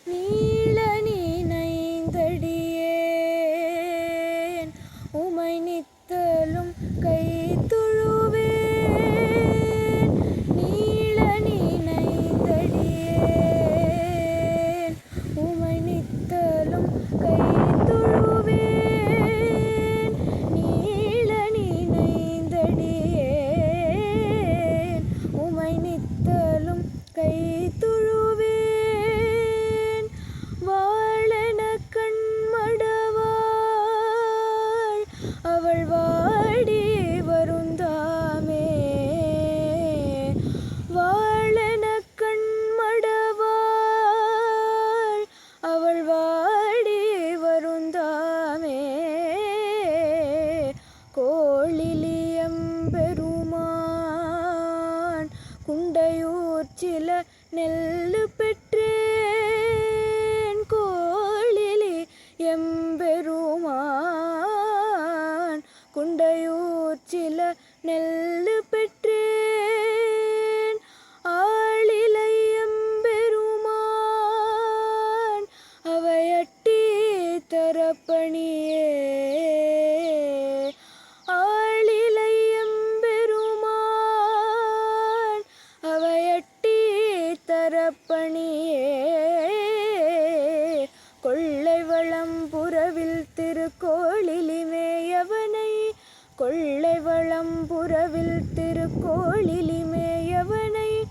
நீள நினைந்தடியேன் உமை நித்தலும் கை தொழுவேன். நீள நினைந்தடியேன் உமை நித்தலும் கை தொழுவேன். நீள நினைந்தடியேன் உமை நித்தலும் கை தொழுவேன். வாழென கண்மடவாள் அவள் வாடி வருந்தாமே. வாழென கண்மடவாள் அவள் வாடி வருந்தாமே. கோளிலியம்பெருமான் குண்டையூர் சில நெல்லு பெற்றேன். கோளிலி எம்பெருமான் குண்டையூர் சில நெல்லு பெற்றேன். ஆளிலை எம்பெருமான் அவையட்டி தரப்பணியே. ஆளிலை எம்பெருமான் அவையட்டி தரப்பணியே. கொள்ளை வளம்புறவில் திருக்கோளிலி மேயவனை. கொள்ளை வளம்புறவில் திருக்கோளிலி மேயவனை.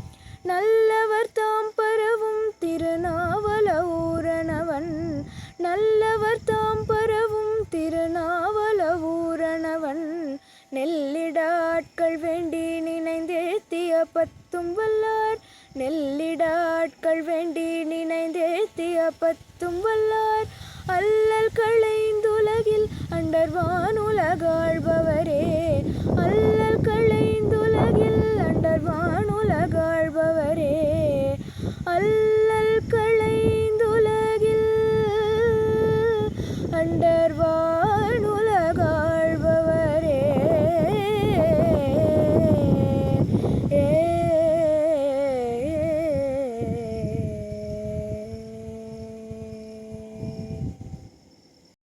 நல்லவர் தாம் பரவும் திருநாவல ஊரணவன். நல்லவர் தாம் பரவும் திருநாவல ஊரணவன். நெல்லிடாட்கள் வேண்டி நினைந்தேத்திய பத்தும் வல்லார். நெல்லிடாட்கள் வேண்டி நினைந்தேத்திய பத்தும் வல்லார். அல்லல் களைந்துலகில் அண்டர்வானுலகாழ்பவரே. அல்லல் களைந்துலகில் அண்டர்வானுலகாழ்பவரே.